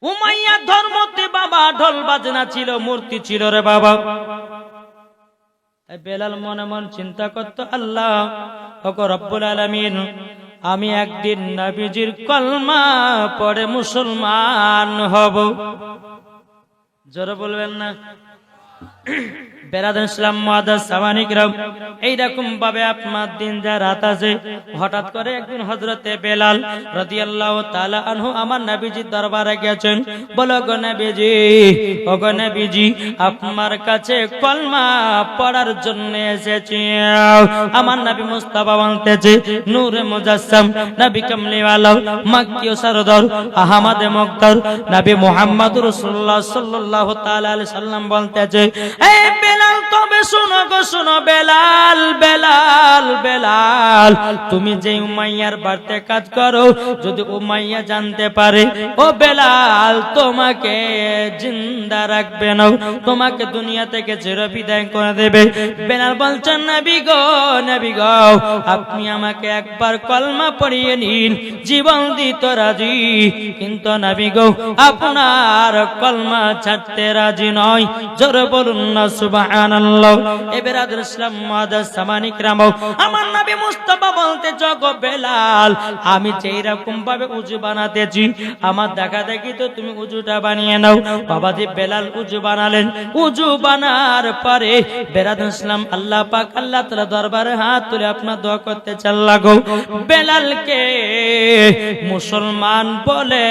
Umayya ধর্মতে বাবা ঢোল বাজনা ছিল, মূর্তি ছিল রে বাবা। বেলাল মনে মন চিন্তা করত, আল্লাহ ওগো রব্বুল আলামিন, আমি একদিন নবীজির কলমা পড়ে মুসলমান হব। জোরে বলবেন না? বেরাদার ইসলাম মুআদ্দাস সামানি কিরাম, এইরকম ভাবে আপনার দিন যা রাত আছে, হঠাৎ করে একদিন হযরতে বেলাল রাদিয়াল্লাহু তাআলা আনহু আমার নবীজির দরবারে গেছেন। বলো গো নবীজি, ও গো নবীজি, আপনার কাছে কলমা পড়ার জন্য এসেছি। আমার নবী মুস্তাফা বলতেছে, নূরে মুজাসসাম, নবী কামলিওয়ালা, মক্কি ও সরদার, আহমদে মুক্তার, নবী মুহাম্মদুর রাসূলুল্লাহ সাল্লাল্লাহু তাআলা আলাইহি সাল্লাম বলতেছে, এ বেলাল, তবে শোনো গো শোনো, বেলাল বেলাল বেলাল, তুমি যে উমাইয়ার বাড়িতে কাজ করো, যদি উমাইয়া জানতে পারে, ও বেলাল, তোমাকে জিন্দা রাখবে না, তোমাকে দুনিয়া থেকে চিরবিদায় করে দেবে। বেলাল বলছেন, নবী গো, নবী গো, আপনি আমাকে একবার কলমা পড়িয়ে নিন, জীবন দিতে রাজি, কিন্তু নবী গো, আপনার কলমা ছাড়তে রাজি নয়। জোরে বলুন না সুবহানাল্লাহ। এবার ইসলাম মুআদ্দাস সামানি কিরাম, আমার নবী মুস্তাফা বলতে, গো বেলাল, আমি যেই রকম ভাবে উযু বানাতেছি, আমার দেখা দেখি তো তুমি উযুটা বানিয়ে নাও। বাবাজি বেলাল উযু বানালেন। উযু বানার পরে বেরাদ ইসলাম আল্লাহ পাক আল্লাহ তাআলা দরবারে হাত তুলে আপনার দোয়া করতে চাল লাগো, বেলালকে মুসলমান বলে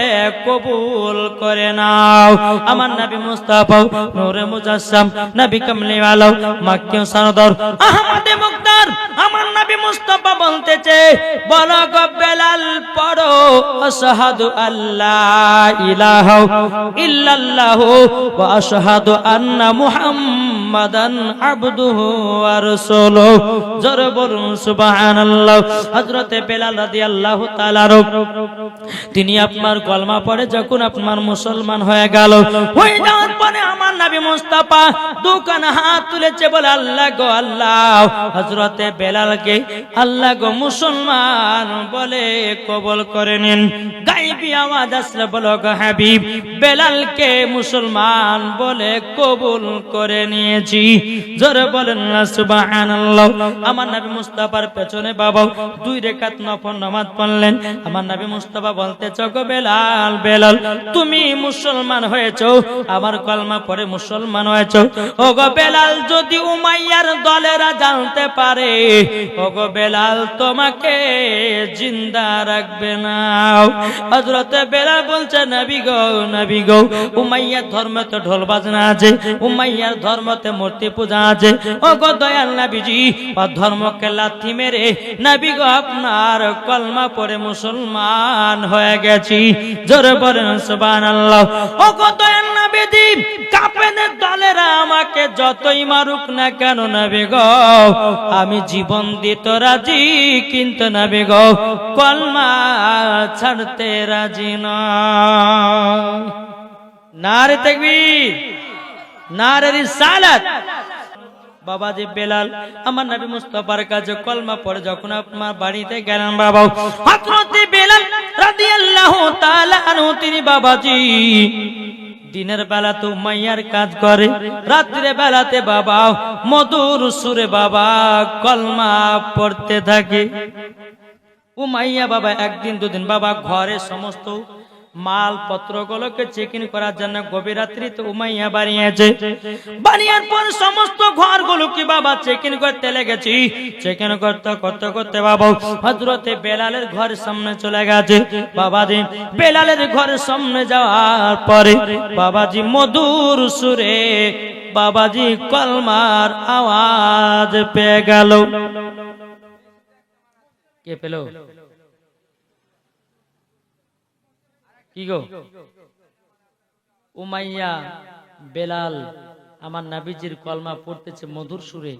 কবুল করে নাও। আমার নবী মুস্তাফা নূরে মুজাসসাম, নবী কামলিওয়ালা, মক্কি ও সরদার, আহমদে মুক্তার, আমার নবী মুস্তাফা বলতেছে, বলো গো বেলাল, পড়ো আশহাদু আল্লা ইলাহা ইল্লাল্লাহু ওয়া আশহাদু আন্না মুহাম্মাদান আবদুহু ওয়া রাসূলুহু। জোরে বলুন সুবহানাল্লাহ। হযরতে বেলাল রাদিয়াল্লাহু তাআলা তিনি আপনার কলমা পড়ে যখন আপনার মুসলমান হয়ে গেল, হয়ে যাওয়ার পরে আমার নবী মুস্তাফা দুখান হাত তুলেছে, বলে, আল্লাহ গো আল্লাহ, হযরতে বেলালকে আল্লাহ গো মুসলমান বলে কবুল করে নিন। গায়বী আওয়াজ আসলে, বলো গো হাবিব, বেলালকে মুসলমান বলে কবুল করে নিয়েছি। জোরে বলেন না সুবহানাল্লাহ। আমার নবী মুস্তাফার পেছনে বাবা 2 রাকাত নফল নামাজ পড়লেন। আমার নবী মুস্তাফা বলতেছে, গো বেলাল, বেলাল, তুমি মুসলমান হয়েছো, আমার কলমা পড়ে মুসলমান হয়েছো। ও গো বেলাল, যদি উমাইয়ার দলেরা জানতে পারে, ও গো বেলাল, তোমাকে জিন্দা রাখবে না। হযরতে বেলাল বলছে, নবী গো, নবী গো, উমাইয়ার ধর্মতে ঢোল বাজনা আছে, উমাইয়ার ধর্মতে মূর্তি পূজা আছে। ও গো দয়াল নবীজি, ও ধর্মকে লাথি মেরে নবী গো আপনার কলমা পড়ে মুসলমান হয়ে গেছি। জোরে বলেন সুবহানাল্লাহ। ও গো দয়াল নবীজি, কাফেরের দলেরা আমাকে যতই মারুক না কেন নবী গো, আমি জীবন দিতে রাজি, কিন্তু নবী গো কলমা ছাড়তে রাজি নয়। নারে তাকবীর, নারে রিসালাত। বাবাজি বেলাল আমার নবী মুস্তাফার কাছে কলমা পড়ে যখন আপনার বাড়িতে গেলেন, বাবা হযরতে বেলাল রাদিয়াল্লাহু তাআলা আনহু, তিনি বাবাজি দিনের বেলাতে উমাইয়ার কাজ করে, রাত্রে বেলাতে বাবা মধুর সুরে বাবা কলমা পড়তে থাকে। উমাইয়া বাবা একদিন দুদিন বাবা ঘরে সমস্ত মালপত্রগুলোকে চেকিং করার জন্য গভীর রাত্রিতে উমাইয়া বানিয়েছে। বানিয়ার পর সমস্ত ঘরগুলোকে বাবা চেকিং করতে লেগেছি। চেকিং করতে করতে করতে বাবা হযরতে বেলালের ঘরের সামনে চলে গেছে। বাবাজি বেলালের ঘরের সামনে যাওয়ার পরে বাবাজি মধুর সুরে বাবাজি কলমার আওয়াজ পেয়ে গেল। কে পেল? কি গো? উমাইয়া বেলাল আমার নবীজির কলমা পড়তেছে মধুর সুরে।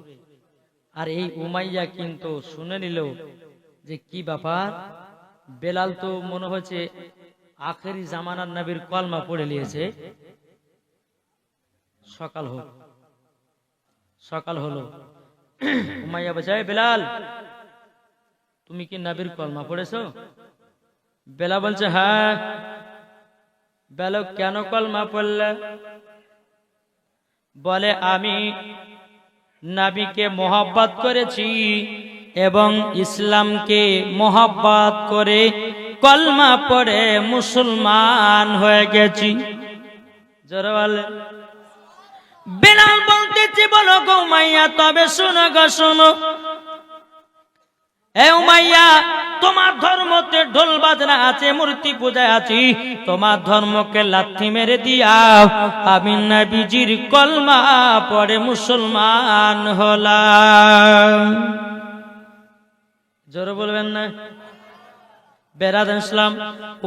আর এই উমাইয়া কিন্তু শুনে নিল যে কি ব্যাপার, বেলাল তো মনে হচ্ছে আখেরি জামানার নবীর কলমা পড়ে নিয়েছে। সকাল হোক, সকাল হলো। উমাইয়া বলছে, বেলাল, তুমি কি নবীর কলমা পড়েছো? বেলাল বলছে, হ্যাঁ। বেলাল কেন কলমা পড়লে? বলে আমি নবীকে মহব্বত করেছি এবং ইসলামকে মহব্বত করে কলমা পড়ে মুসলমান হয়ে গেছি। জোরে বলে। বেলাল বলতেছে বলো গো উমাইয়া, তবে শোনো গো শোনো, এ উমাইয়া তোমার ধর্মতে ঢোল বাজনা আছে, মূর্তি পূজায় আছি, তোমার ধর্মকে লাথি মেরে দিয়াও আমি নবীজির কলমা পড়ে মুসলমান হলাম। জোরে বলবেন না? বেরাদার ইসলাম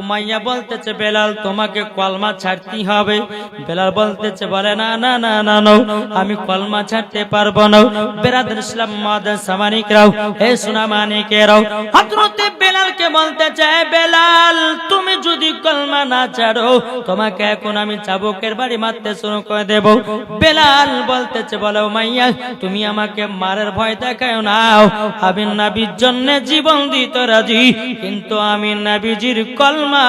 উমাইয়া বলতেছে বেলাল তোমাকে কলমা ছাড়তে হবে। বেলাল বলতেছে বলে না না না না না আমি কলমা ছাড়তে পারবো না। বেরাদার ইসলাম মাদার সামানিকরাও, হে সোনা মানিকেরাও, হযরতে বেলালকে বলতেছে বেলাল তুমি যদি কলমা না ছাড়ো তোমাকে এখন আমি চাবুকের বাড়ি মারতে শুরু করে দেব। বেলাল বলতেছে বলে উমাইয়া তুমি আমাকে মারার ভয় দেখাও না, আমি নবীর জন্য জীবন দিতে রাজি, কিন্তু আমি নবীজির কলমা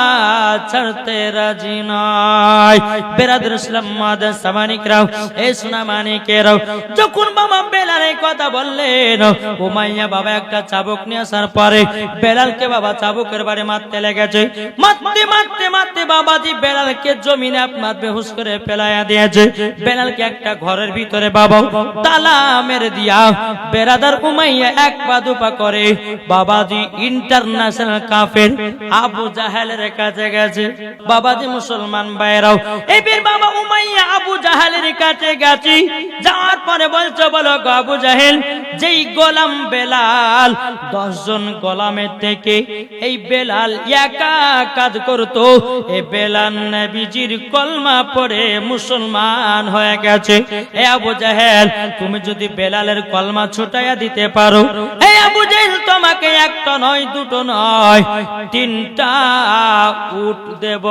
ছাড়তে রাজি নয়। বেরাদার ইসলাম মাদার সামানিকরাও, এই সোনা মানিকেরাও, যখন বাবা বেলাল এই কথা বললেন উমাইয়া বাবা একটা চাবুক নিয়ে আসার পরে বেলালকে বাবা চাবুকের বাড়ি মারতে লেগেছে। মারতে মারতে মারতে বাবাজি বেলালকে জমিনে আপনার বেহুশ করে ফেলাইয়া দিয়েছে। বেলালকে একটা ঘরের ভিতরে বাবা তালা মেরে দিয়া বেরাদার উমাইয়া এক পা দুপা করে বাবাজি ইন্টারন্যাশনাল কাফের আবু জাহেলের কাছে গেছে। বাবাজি মুসলমান ভাইরাও, এবার বাবা উমাইয়া আবু জাহেলের কাছে গেছে। যাওয়ার পরে বলছো বলো আবু জাহেল, যেই গোলাম বেলাল 10 জন গোলামের থেকে এই বেলাল একা কাজ করতো, এই বেলাল নবীজির কলমা পড়ে মুসলমান হয়ে গেছে। এ আবু জাহেল তুমি যদি বেলালের কলমা ছুটাইয়া দিতে পারো, এই আবু জাহেল তোমাকে একটা নয় দুটো নয় 3টা উট দেব।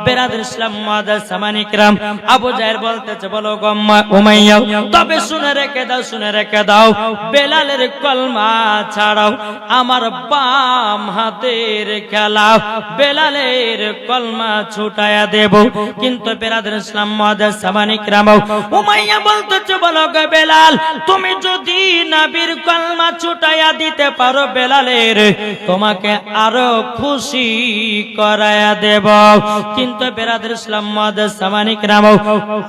বেরাদার ইসলাম মাদার সামানিকরাম, আবু জাহেল বলতেছে বলো উমাইয়া তবে শুনে রেখে দাও, শুনে রেখে দাও, বেলালের কলমা ছাড়াও আমার বাম হাতের খেলা বেলালের কলমা ছুটায়া দেব। কিন্তু বেরাদার ইসলাম মাদার সামানিকরাম উমাইয়া বলতেছে বলো গো বেলাল তুমি যদি নবীর কলমা ছুটায়া দিতে পারো বেলালের, তোমাকে আরো খুশি করায়া দেব। কিন্তু বেরাদার ইসলাম মাদার সামানিকরাম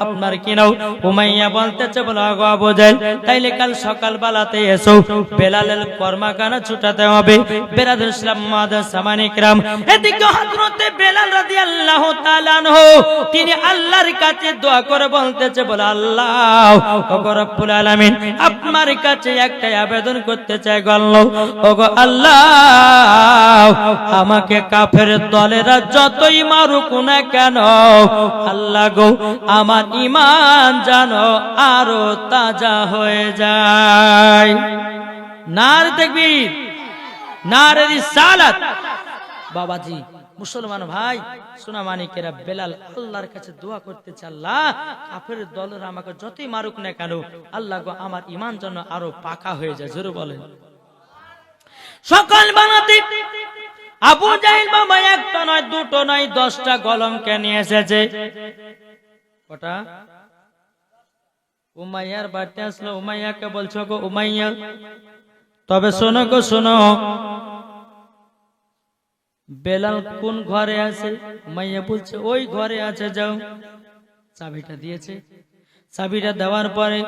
আপনার কি নাও উমাইয়া বলতেছে বলো গো আবু জাহেল তাইলে কাল সকাল বেলাতে এসো, বেলালের কর্মখানা ছুটাতে হবে। বেরাদার ইসলাম মাদার সামানিকরাম, এদিকে হযরতে বেলাল রাদিয়াল্লাহু তাআলা আনহু তিনি আল্লাহর কাছে দোয়া করে বলতেছে বলে আল্লাহ ওগো রব্বুল আলামিন আপনার কাছে একটা আবেদন করতে চাই গো আল্লাহ, ওগো আল্লাহ আমাকে কাফের দলেরা যতই মারুক না কেন আল্লাহ গো আমার ঈমান জানো আরো তাজা হয়ে যায়। নারে তাকবীর, নারে রিসালাত। বাবাজি মুসলমান ভাই সোনা মানিকেরা, বেলাল আল্লাহর কাছে দোয়া করতেছে আল্লাহ কাফের দলেরা আমাকে যতই মারুক না কেন আল্লাহ গো আমার ঈমান যেন আরো পাকা হয়ে যায়। জোরে বলেন। সকাল বানাতে আবু জাহেল বাবা একটা নয় দুটো নয় 10টা গোলামকে নিয়ে এসেছে। কটা? উমাইয়ার বাড়িতে আসলো। উমাইয়াকে বলছো গো উমাইয়া তবে শোনো গো শোনো, বেলাল কোন ঘরে আছে? উমাইয়া বলছে ওই ঘরে আছে, যাও। চাবিটা দিয়েছে। চাবিটা দেওয়ার পরে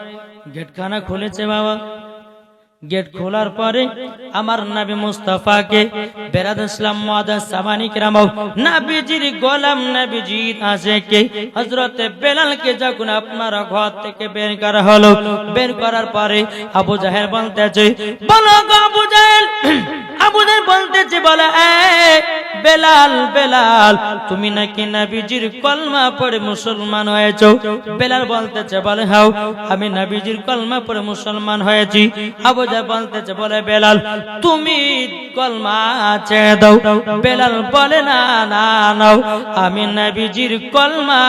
গেটখানা খুলেছে বাবা। গেট খোলার পরে আমার নবী মুস্তাফাকে বেরাদার ইসলাম মাদার সামানিকরাম নবীজির গোলাম নবীজির আশিকে হযরতে বেলালকে যখন আপনার ঘর থেকে বের করা হলো, বের করার পরে আবু জাহেল বলতেছে বলো গো আবু জাহেল, আবু জাহেল বলতেছে বলে বেলাল বেলাল তুমি নাকি নবীজির কলমা পড়ে মুসলমান হয়েছো? বেলাল বলতেছে বলে হাও আমি নবীজির কলমা পড়ে মুসলমান হয়েছি। আবু জাহেল বলতেছে বলে বেলাল তুমি কলমা ছেড়ে দাও। বেলাল বলে না না নাও আমি নবীজির কলমা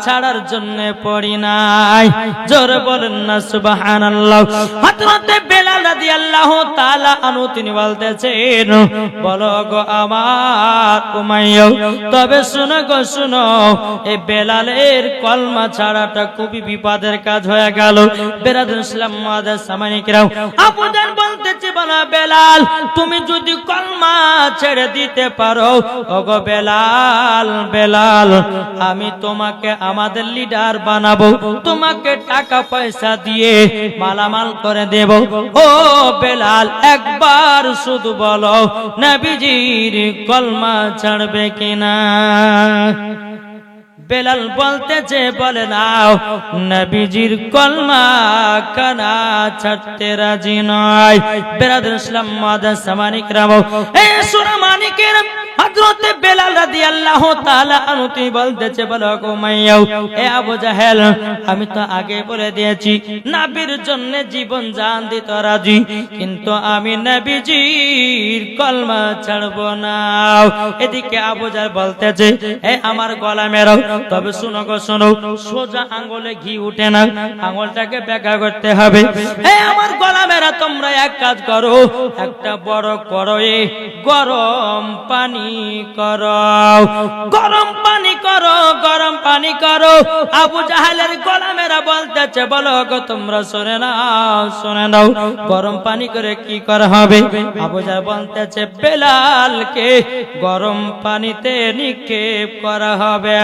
ছাড়ার জন্য পড়ি নাই। জোরে বলেন না সুবহানাল্লাহ। হযরতে বেলাল রাদিয়াল্লাহু তাআলা আনহু তিনি বলতেছেন বলো গো আমার আর উমাইয়া। তবে শুনো গো শুনো, এই বেলালের কলমা ছাড়াটা খুবই বিপদের কাজ হয়ে গেল। বেরাদুল ইসলাম মুআজ্জাজ সামানি কিরাম, আবু জাহল বলতেছে বলা বেলাল, তুমি যদি কলমা ছেড়ে দিতে পারো, ওগো বেলাল বেলাল, আমি তোমাকে আমাদের লিডার বানাবো, তোমাকে টাকা পয়সা দিয়ে মালামাল করে দেব। ও বেলাল, একবার শুধু বলো নবীজির কলমা ছাড়বে কিনা? বেলাল বলতেছে বলে নাও, নবীজির কলমা কানা ছাড়তে রাজি নয়। বেরাদুল ইসলাম মুআজ্জাজ সামানি কিরাম, এই সোনা মানিকের হযরত বেলাল রাদিয়াল্লাহু তাআলা আনহু তিনি বলতেছে বলো গো উমাইয়া, এ আবু জাহেল, আমি তো আগে বলে দিয়েছি নবীর জন্য জীবন জান দিতে রাজি, কিন্তু আমি নবীজির কলমা ছাড়বো না। এদিকে আবু জাহেল বলতেছে এ আমার গলা মেরাও, তবে শুনো গো শুনো, সোজা আঙ্গুলে ঘি উঠে না, আঙ্গুলটাকে বেঁকা করতে হবে। এ আমার গলা মেরা, তোমরা এক কাজ করো, একটা বড় কড়াইয়ে গরম পানি করো, গরম পানি করো, গরম পানি করো। আবু জাহেলের গলা মেরা বলতেছে বলো গো তোমরা শুনে নাও, শুনে নাও, গরম পানি করে কি করা হবে? আবু জাহেল বলতেছে বেলালকে গরম পানিতে নিক্ষেপ করা হবে।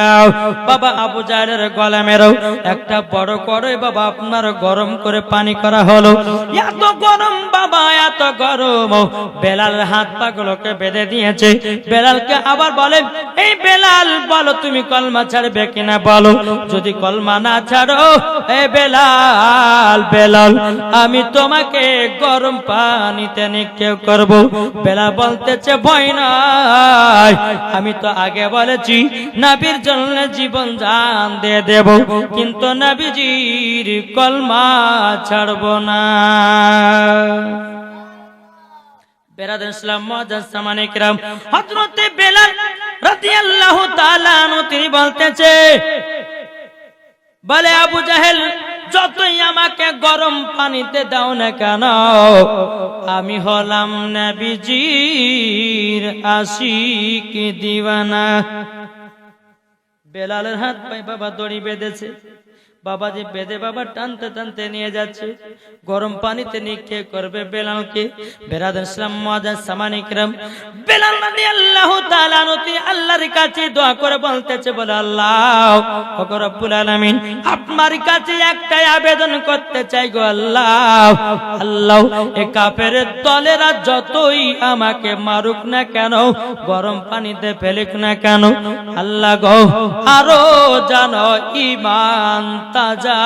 বাবা আবু জাহেলের গলা মেরাও একটা বড় কড়াই বাবা আপনার গরম করে পানি করা হলো। এত গরম বাবা, এত গরম, বেলালের হাত পা গুলোকে বেঁধে দিয়েছে। বেলালকে আবার বলেন এই বেলাল বলো তুমি কলমা ছাড়বে কিনা বলো, যদি কলমা না ছাড়ো এ বেলাল বেলাল, আমি তোমাকে গরম পানিতে নিক্ষেপ করব। বেলাল বলতেছে ভয় নাই, আমি তো আগে বলেছি নবীর জন্য জীবন জান দিয়ে দেব, কিন্তু নবীজির কলমা ছাড়ব না। বেরাদুল ইসলাম মুআজ্জাজ সামানি কিরাম, হযরত বেলাল রাদিয়াল্লাহু তাআলা আনহু তিনি বলতেছে বলে আবু জাহেল, যতই আমাকে গরম পানিতে দাও না কেন, আমি হলাম নবীজির আশিক দিওয়ানা। বেলালের হাত পায়ে বাবা দড়ি বেঁধেছে, বাবা যে বেঁধে বাবা টানতে টানতে নিয়ে যাচ্ছে, গরম পানিতে নিক্ষেপ করবে বেলালকে। বেরাদুল ইসলাম মুআজ্জাজ সামানি কিরাম, বেলাল রাদিয়াল্লাহু তাআলা আনহু আল্লাহর কাছে দোয়া করে বলতেছে বলে আল্লাহ ওগো রব্বুল আলামিন, আপনার কাছে একটাই আবেদন করতে চাই গো আল্লাহ, আল্লাহ এ কাফেরের দলেরা যতই আমাকে মারুক না কেন, গরম পানিতে ফেলুক না কেন, আল্লাহ গো আরো জানো ঈমান তাজা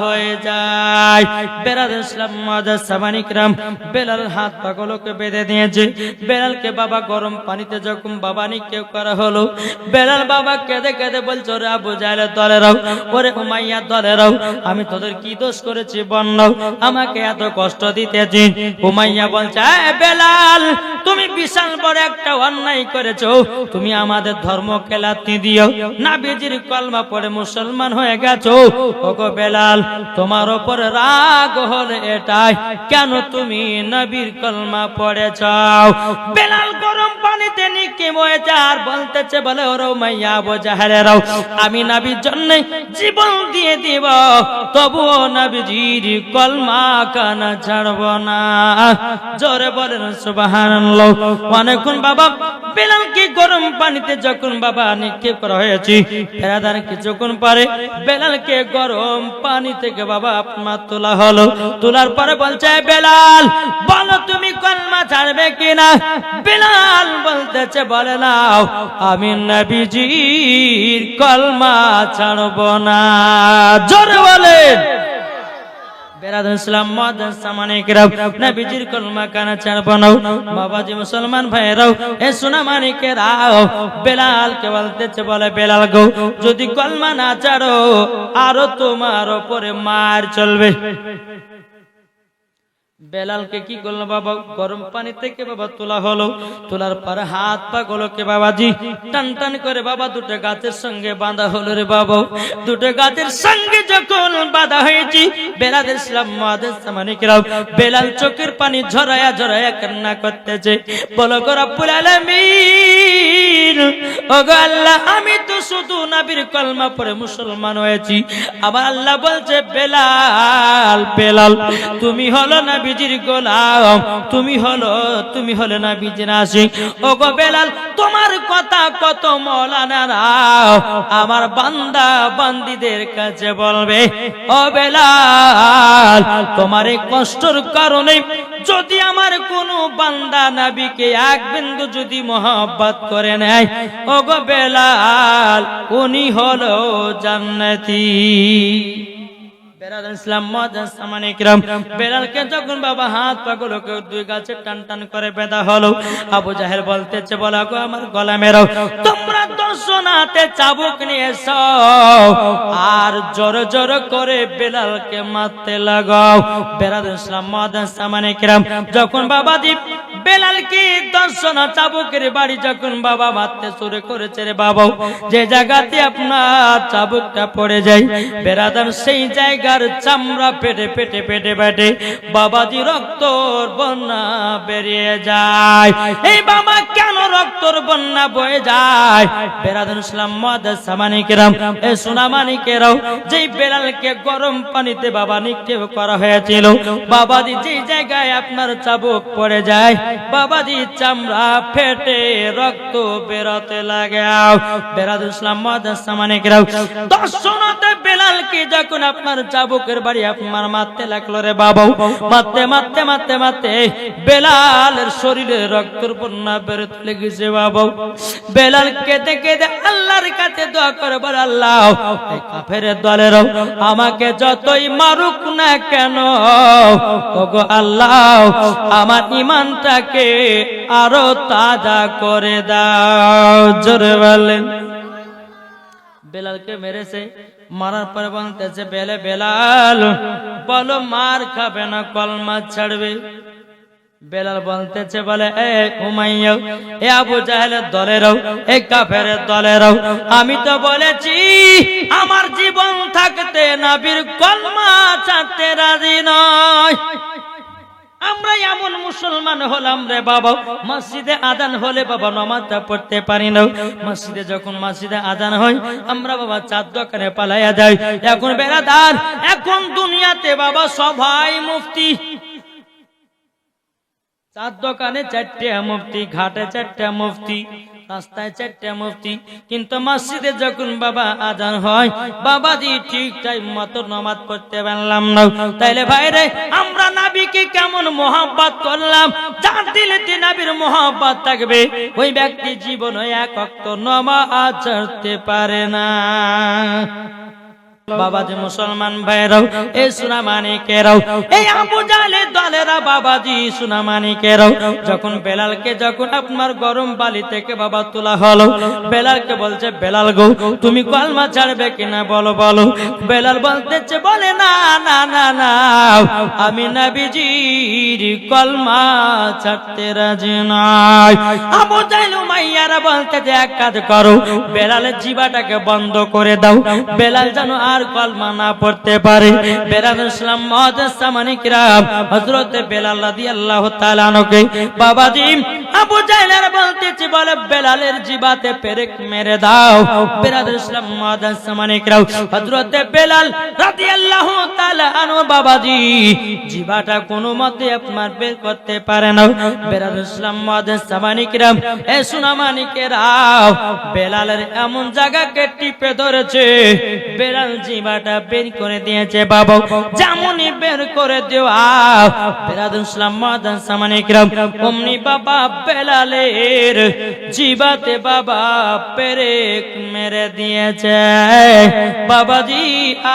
হয়ে যায়। বেরাদুল ইসলাম মুআজ্জাজ সামানি কিরাম, বেলাল হাত পাগুলোকে বেঁধে দিয়েছে। বেলালকে বাবা গরম পানিতে যখন বাবা নিক্ষেপ করা হলো, বেলাল বাবা কেঁদে কেঁদে বলছে ওরে আবু জাহেলের দলেরাও, ওরে উমাইয়ার দলেরাও, আমি তোদের কি দোষ করেছি বন্নাও, আমাকে এত কষ্ট দিতেছি। উমাইয়া বলছে এ বেলাল, তুমি বিশাল বড় একটা অন্যায় করেছো, তুমি আমাদের ধর্মকে লাথি দিও, নবীজির কলমা পড়ে মুসলমান হয়ে গেছো। ওগো বেলাল, তোমার উপর রাগ হলে এটাই, কেন তুমি নবীর কলমা পড়েছাও? বেলাল গরম পানিতে নিক্ষেপ হয়েছে আর বলতেছে বলে ওরে উমাইয়া আবু জাহেলেরাও, আমি নবীর জন্য জীবন দিয়ে দিব, তবুও নবীজির কলমা কানা ছাড়ব না। জোরে বলেন সুবহানাল্লাহ। অনেকক্ষণ বাবা বেলালকে গরম পানিতে যখন বাবা নিক্ষেপ করা হয়েছে, ফেরাদার কিছুক্ষণ পরে বেলালকে গরম পানি থেকে বাবা আপনার তোলা হলো। তোলার পরে বলছে বেলাল বলো তুমি কলমা ছাড়বে কিনা? বেলাল বলতেছে বলে নাও, আমি নবীজির কলমা ছাড়ব না। জোরে বলেন। বেরাদুল ইসলাম মুআজ্জাজ সামানি কিরাম, নবীজির কলমা কানা ছাড়ব না। বাবাজি মুসলমান ভাইরাও, এ সোনা মানিকেরাও, বেলালকে বলতেছে বলে বেলাল গো, যদি কলমা না ছাড়ো আরো তোমার উপরে মার চলবে। বেলালকে কি করলো বাবা, গরম পানি থেকে বাবা তোলা হলো। তোলার পরে হাত পা গুলোকে বাবাজি টান টান করে বাবা দুটো গাছের সঙ্গে বাঁধা হলো রে বাবা। দুটো গাছের সঙ্গে যখন বাঁধা হয়েছি, বেলাল ইসলাম মুআজ্জিজ সামানিকরাম, বেলাল চোখের পানি ঝরায়া ঝরায়া কান্না করতেছে। বলো গো রব্বুল আলামিন, ও গো আল্লাহ, আমি তো শুধু নবীর কলমা পড়ে মুসলমান হয়েছি, আবার আল্লাহ বলছে বেলাল বেলাল তুমি হলো নবীজির গোলাম, তুমি হলো নবীজির আশিক। ও গো বেলাল, তোমার কথা কত মাওলানারা আমার বান্দা বান্দীদের কাছে বলবে। ও বেলাল, তোমার এই কষ্টের কারণে যদি আমার কোনো বান্দা নবীকে এক বিন্দু যদি মহব্বত করে নেয়, ও গো বেলাল, উনি হলো জান্নাতি। বেলালকে যখন বাবা হাত পাগুলোকে দুই গাছে টান টান করে বেঁধা হলো, আবু জাহেল বলতেছে, বলা গো আমার গলা মেরাও, তোমরা 10 জন হাতে চাবুক নিয়ে এসো আর জোর জোর করে বেলালকে মারতে লাগাও। বেলাল ইসলাম মুআজ্জিজ সামানিকরাম, যখন বাবা দীপ বেলালকে 10 জন চাবুকের বাড়ি যখন বাবা মারতে শুরু করেছে রে বাবা, যে জায়গাতে আপনার চাবুকটা পড়ে যায় বেরাদার, সেই জায়গার চামড়া পেটে পেটে পেটে পেটে বাবাজি রক্তর বন্যা বেরিয়ে যায়। এই বাবা কেন রক্তর বন্যা বয়ে যায়? বেরাদার ইসলাম মুআজ্জিজ সামানিকরাম, এ সোনামানিকেরাও, যেই বেলালকে গরম পানিতে বাবা নিক্ষেপ করা হয়েছিল, বাবাজি যেই জায়গায় আপনার চাবুক পড়ে যায়, বাবাজি চামড়া ফেটে রক্ত বেরোতে লাগে। বেরাদার ইসলাম মুআজ্জিজ সামানিকরাম, 10 জনতে বেলালকে যখন আপনার চাবুকের বাড়ি আপনার মারতে লাগলো রে বাবা, মারতে মারতে মারতে মারতে বেলালের শরীরে রক্তের বন্যা বেরোতে লেগেছে বাবা। বেলাল কেঁদে কেঁদে আল্লাহর কাছে দোয়া করে, বলে আল্লাহ, এই কাফেরের দলেরাও আমাকে যতই মারুক না কেন, ওগো আল্লাহ, আমার ঈমানটাকে আরো তাজা করে দাও। জোরে বলেন। বেলালকে মেরেছে, মারার পরে বলতেছে, বেলাল বলো মার খাবে না কলমা ছাড়বে? বেলাল বলতেছে, বলে এ উমাইয়া, এ আবু জাহেলের দলেরাও, এ কাফেরের দলেরাও, আমি তো বলেছি আমার জীবন থাকতে নবীর কলমা ছাড়তে রাজি নয়। আমরা এমন মুসলমান হলাম রে বাবা, মসজিদে আজান হলে বাবা নামাজটা পড়তে পারি না। মসজিদে যখন মসজিদে আজান হয়, আমরা বাবা চার দোকানে পালাইয়া যাই। এখন বেরাদার, এখন দুনিয়াতে বাবা সবাই মুফতি, চার দোকানে 4টে মুফতি, ঘাটে 4টে মুফতি, রাস্তায় 4টে মুফতি, কিন্তু মসজিদে যখন বাবা আজান হয়, বাবাজি ঠিক টাইম মতো নামাজ পড়তে পারলাম না। তাইলে ভাইরে, আমরা নবীকে কেমন মহব্বত করলাম? যার দিলেতে নবীর মহব্বত থাকবে, ওই ব্যক্তি জীবনে এক ওয়াক্ত নামাজ ছাড়তে পারে না। বাবাজি মুসলমান ভাইরাও, এই সোনামানিকেরাও, এই আবু জাহেলের দলেরা বাবাজি সোনামানিকেরাও, যখন বেলালকে যখন আপনার গরম বালি থেকে বাবা তোলা হলো, বেলালকে বলছে, বেলাল গো, তুমি কলমা ছাড়বে কিনা বলো বলো। বেলাল বলতেছে, বলে না না না না, আমি নবীজির কলমা ছাড়তে রাজি নই। আবু জাহেল উমাইয়ারা বলতেছে, এক কাজ করো, বেলালের জিহ্বাটাকে বন্ধ করে দাও, বেলাল যেন আর কলমা না পড়তে পারে। বেলাল ইসলাম মুআজ্জিজ সামানিকরাম, হযরত বেলাল রাদিয়াল্লাহু তাআলা আনহুকে বাবাজি আবু জাহেল বলতেছে, বলে বেলালের জিহ্বাতে পেরেক মেরে দাও। বেলাল ইসলাম মুআজ্জিজ সামানিকরাম, হযরত বেলাল রাদিয়াল্লাহু তাআলা আনহু বাবাজি জিহ্বাটা কোনো মতে আপনার বের করতে পারে না। বেলাল ইসলাম মুআজ্জিজ সামানিকরাম, এ সোনামানিকেরাও, বেলালের এমন জায়গাকে টিপে ধরেছে, বেলাল জিহ্বাটা বের করে দিয়েছে বাবা। যেমনই বের করে দেওয়া, বেলাল ইসলাম মুআজ্জিজ সামানিকরাম, অমনি বাবা বেলালের জিহ্বাতে বাবা পেরেক মেরে দিয়েছে। বাবাজি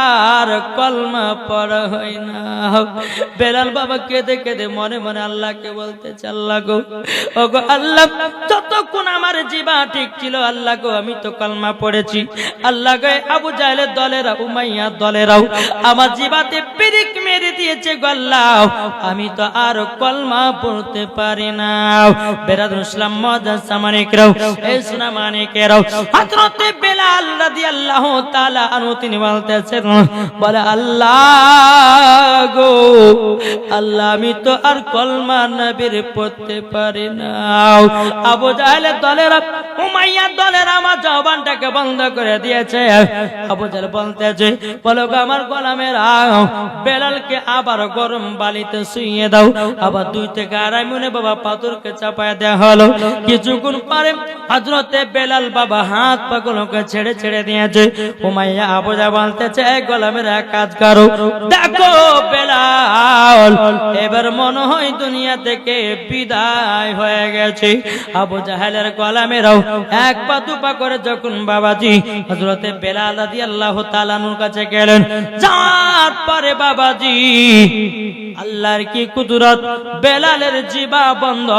আর কলমা পড়া হয় না। বেলাল বাবা কেঁদে কেঁদে মনে মনে আল্লাহকে বলতেছে, আল্লাহ গো, ও গো আল্লাহ, যতক্ষণ আমার জিবা ঠিক ছিল আল্লাহ গো আমি তো কলমা পড়েছি। আল্লাহ গো, আবু জাহেলের দলেরা, উমাইয়া দলেরাও আমার জিবাতে পিরিক মেরে দিয়েছে গো আল্লাহ, আমি তো আর কলমা পড়তে পারি না। বেরাদুল ইসলাম মুআজ্জাজ সামানিকরাও, এই সোনা মানিকেরাও, হযরত বেলাল রাদিয়াল্লাহু তাআলা আনহু তিনি বলতেছেন, বলে আল্লাহ গো আল্লাহ, আমি তো আর কলমা নবীর পড়তে পারি না। আবু জাহেলের দলেরা, উমাইয়ার দলেরা আমার জবানটাকে বন্ধ করে দিয়েছে। আবু জাহেল বলতেছে, বলো গো আমার গোলামেরা, বেলালকে আবার গরম বালিতে শুইয়ে দাও। আবার 2 থেকে 2.5 মনে বাবা পাথরকে চাপায় দেওয়া হলো। কিছুক্ষণ পরে হযরতে বেলাল বাবা হাত পাগুলোকে ছেড়ে ছেড়ে দিয়েছে। উমাইয়া আবু জাহেল বলতেছে, এই গোলামেরা কাজ করো, দেখো বেলাল এবার মনে হয় দুনিয়া থেকে বিদায় হয়ে গেছে। আবু জাহেলের গোলামেরাও 1 পা 2 পা করে যখন বাবাজি হযরতে বেলাল রাদিয়াল্লাহু তাআলা আনহুর কাছে গেলেন, যাওয়ার পরে বাবাজি আল্লাহর কি কুদরত, বেলালের জিবা বন্ধ,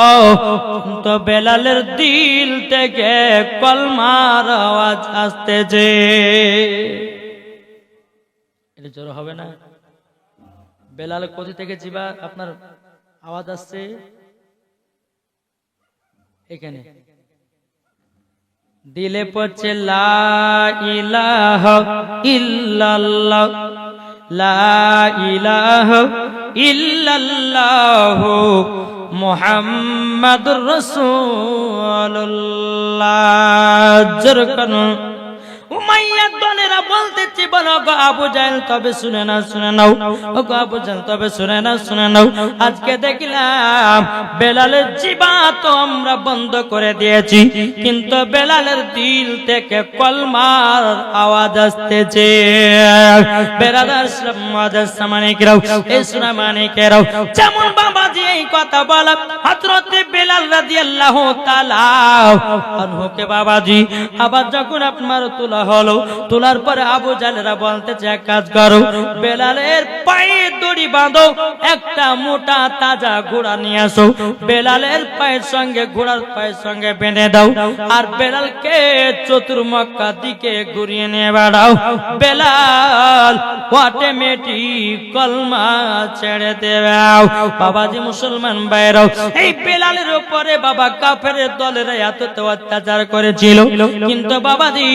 তো বেলালের দিল থেকে কলমার আওয়াজ আসতেছে। এটা জোর হবে না? বেলাল কোথা থেকে জিবা আপনার আওয়াজ আসছে? এখানে দিলে পড়ছে লা ইলাহা ইল্লাল্লাহ, লা ইলাহা ইল্লাল্লাহ মুহাম্মাদুর রাসূলুল্লাহ। জোরকান উমাইয়ার দলেরা বলতেছে, বলো গো আবু জাহেল, তবে শুনে নাও, শুনে নাও, ও গো আবু জাহেল, তবে শুনে নাও, শুনে নাও, আজকে দেখলাম বেলালের জিবা তো আমরা বন্ধ করে দিয়েছি, কিন্তু বেলালের দিল থেকে কলমার আওয়াজ আসতেছে। বেরাদার মুআজ্জাজ সামানিকরাও, এই সোনা মানিকেরাও, যেমন বাবাজি এই কথা বলা হযরত বেলাল রাদিয়াল্লাহু তাআলা আনহুকে বাবাজি আবার যখন আপনার তোলা হলো, তোলার পরে আবু জাহেলরা বলতেছে, এক কাজ করো, বেলালের পায়ে দড়ি বাঁধো, একটা মোটা তাজা ঘোড়া নিয়ে আসো, বেলালের পায়ের সঙ্গে ঘোড়ার পায়ের সঙ্গে বেঁধে দাও, আর বেলালকে চতুর্মুখা দিকে ঘুরিয়ে নিয়ে বেড়াও। বেলাল অটোমেটিক কলমা ছেড়ে দেবে। বাবাজি মুসলমান ভাইরাও, এই বেলালের উপরে বাবা কাফেরের দলেরা এত অত্যাচার করেছিল, কিন্তু বাবাজি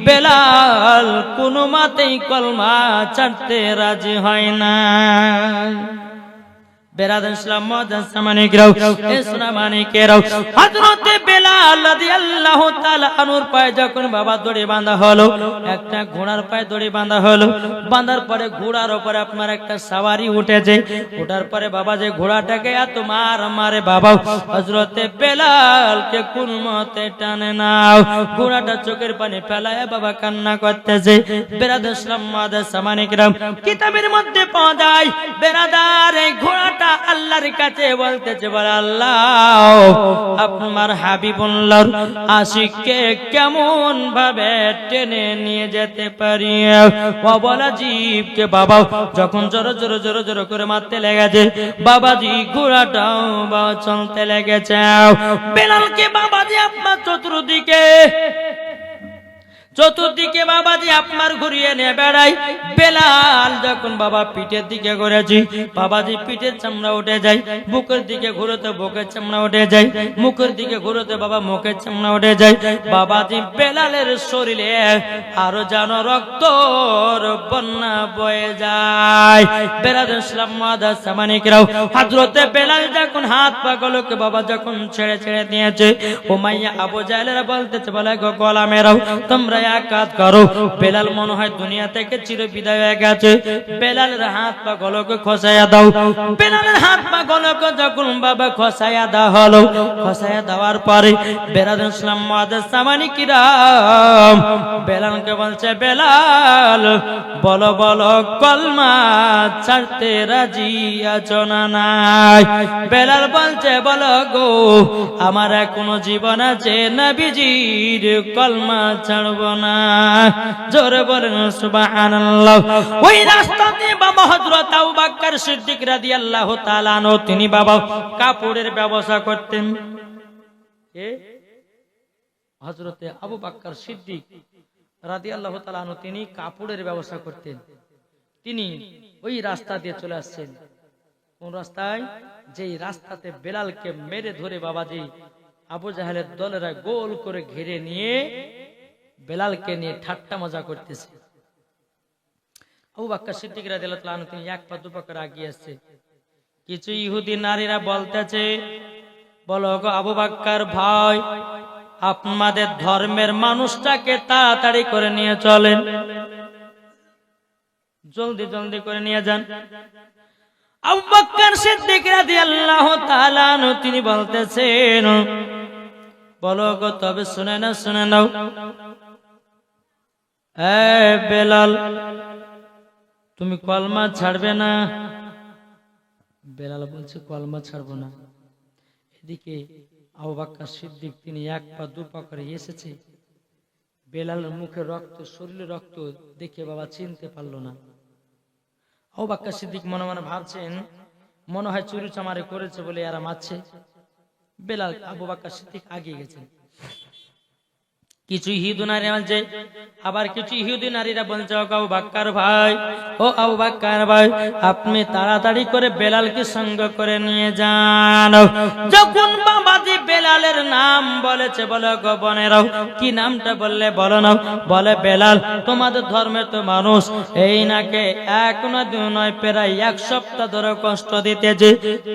বেলাল কোনো মতেই কলমা ছাড়তে রাজি হয় না। বেরাদার ইসলাম মুআজ্জাজ সামানিকরাও, এই সোনা মানিকেরাও, হযরত বেলাল রাদিয়াল্লাহু তাআলা আনহুর পায়ে যখন বাবা দড়ি বাঁধা হলো, একটা ঘোড়ার পায়ে দড়ি বাঁধা হলো, বাঁধার পরে ঘোড়ার উপরে আপনার একটা সওয়ারি উঠেছে, ওঠার পরে বাবা যে ঘোড়াটাকে এত মারে বাবা হযরত বেলালকে কোন মতে টানে নাও, ঘোড়াটা চোখের পানি ফেলায় বাবা কান্না করতেছে। বেরাদার ইসলাম মুআজ্জাজ সামানিকরাও, কিতাবের মধ্যে পাওয়া যায় বেরাদার এই ঘোড়াটা আল্লাহর কাছে বলতেছে, বলে আল্লাহ আপনার হাবিবুল্লাহর আশিককে কেমন ভাবে টেনে নিয়ে যেতে পারি। ও বলা জীবকে বাবা যখন জোরে জোরে জোরে জোরে করে মারতে লেগেছে, বাবাজি ঘোড়াটাও বাবা চলতে লেগেছে। বেলালকে বাবাজি আপনার চতুর্দিকে বাবাজি আপনার ঘুরিয়ে নিয়ে বেড়াই। বেলাল যখন বাবা পিঠের দিকে ঘুরেছি, বাবাজি পিঠের চামড়া উঠে যায়, বুকের দিকে ঘুরোতে বুকের চামড়া উঠে যায়, মুখের দিকে ঘুরোতে বাবা মুখের চামড়া উঠে যায়। বাবাজি বেলালের শরীরে আরো যেন রক্তর বন্যা বয়ে যায়। বেরাদার ইসলাম মুআজ্জাজ সামানিকরাও, হযরতে বেলাল যখন হাত পা গুলোকে বাবা যখন ছেড়ে ছেড়ে দিয়েছে, উমাইয়া আবু জাহেলরা বলতেছে, বলে গো গোলামেরাও, তোমরা এক কাজ করো, বেলাল মনে হয় দুনিয়া থেকে চির বিদায় হয়ে গেছে, বেলালের হাত পা গুলোকে খসাইয়া দাও। বেলালের হাত পা গুলোকে যখন বাবা খসাইয়া দেওয়া হলো, খসাইয়া দেওয়ার পরে বেরাদার ইসলাম মুআজ্জাজ সামানিকরাও বেলালকে বলছে, বেলাল বলো বলো কলমা ছাড়তে রাজি আছো না নাই? বেলাল বলছে, বলো গো আমার এখনো জীবন আছে, নবীজির কলমা ছাড়ব না। জোরে বলেন সুবহানাল্লাহ। ওই রাস্তা দিয়ে বাবা হযরত আবু বকর সিদ্দিক রাদিয়াল্লাহু তাআলা আনহু তিনি বাবা কাপড়ের ব্যবসা করতেন। কে? হযরতে আবু বকর সিদ্দিক রাদিয়াল্লাহু তাআলা আনহু তিনি কাপড়ের ব্যবসা করতেন। তিনি ওই রাস্তা দিয়ে চলে আসছেন। কোন রাস্তায়? যেই রাস্তাতে বেলালকে মেরে ধরে বাবাজি আবু জাহেলের দলেরা গোল করে ঘিরে নিয়ে বেলালকে নিয়ে ঠাট্টা মজা করতেছে। আবু বকর সিদ্দিক রাদিয়াল্লাহু তাআলা আনহু তিনি এক পা দু পা করে এগিয়ে আসছে। কিছু ইহুদি নারীরা বলতেছে, বলো গো আবু বকর ভাই, আপনাদের ধর্মের মানুষটাকে তাড়াতাড়ি করে নিয়ে চলেন, জলদি জলদি করে নিয়ে যান। আবু বকর সিদ্দিক রাদিয়াল্লাহু তাআলা আনহু তিনি বলতেছেন, বলো গো তবে শুনে নাও, এ বেলাল তুমি কলমা ছাড়বে না? বেলাল বলছে কলমা ছাড়বো না। এদিকে আবু বকর সিদ্দিক তিনি এক পা দু পা করে এসেছে। বেলালের মুখে রক্ত, শরীরে রক্ত দেখে বাবা চিনতে পারলো না। আবু বকর সিদ্দিক মনে মনে ভাবছেন মনে হয় চুরি চামারি করেছে বলে এরা মারছে। বেলাল আবু বকর সিদ্দিক আগিয়ে গেছেন। কিছু ইহুদি নারী বলছে, আবার কিছু ইহুদি নারীরা বলছে, আবু বকর ভাই, ও আবু বকর ভাই, আপনি তাড়াতাড়ি করে বেলালকে সঙ্গ করে নিয়ে যান। যখন বাবাজি বেলালের নাম বলেছে, বলে গো বোনেরাও, কি নামটা বললে বলো না? বলে বেলাল তোমাদের ধর্মের তো মানুষ, এই নাকে এক না দুই নয় প্রায় এক সপ্তাহ ধরে কষ্ট দিতেছে,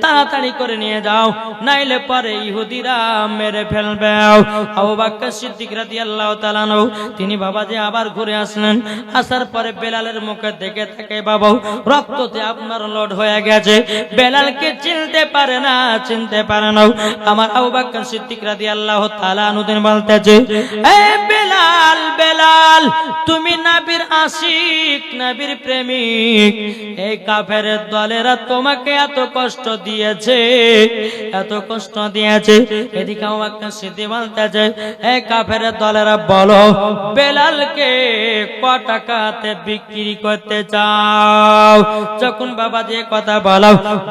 তাড়াতাড়ি করে নিয়ে যাও, নাইলে পরে ইহুদিরা মেরে ফেলবে। আবু বকর সিদ্দিক রাদিয়াল্লাহু তাআলা আনহু তিনি বাবাজি আবার ঘুরে আসলেন। আসার পরে বেলালের মুখে দেখে থাকে বাবা রক্ততে আপনার লোড হয়ে গেছে, বেলালকে চিনতে পারে না। আমার আবু বকর সিদ্দিক রাদিয়াল্লাহু তাআলা আনহু তিনি বলতেছে, এ বেলাল, বেলাল তুমি নবীর আশিক, নবীর প্রেমিক, এই কাফেরের দলেরা তোমাকে এত কষ্ট দিয়েছে, এত কষ্ট দিয়েছে। এদিকে আবু বকর সিদ্দিক বলতেছে, এই কাফেরের দলেরা বলো বেলালকে ক টাকাতে বিক্রি করতে চাও? যখন বাবাজি কথা